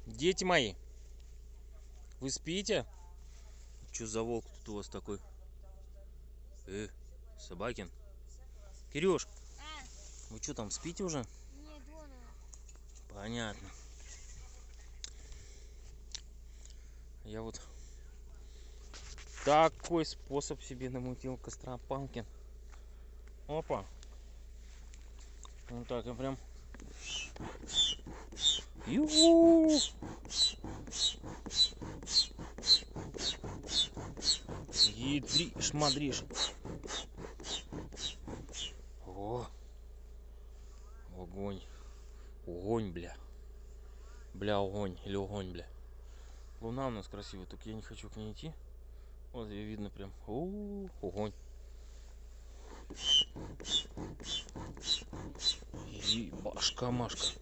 Дети мои, вы спите? Что за волк тут у вас такой? Собакин. Кирюш, вы что там, спите уже? Нет, вон он. Понятно. Я вот такой способ себе намутил, Костропалкин. Опа. Вот так и прям. Ю-ху! Едришь, мадришь. О, огонь. Огонь, бля. Бля, огонь. Или огонь, бля. Луна у нас красивая, только я не хочу к ней идти. Вот ее видно прям. Огонь. Ебашка-машка.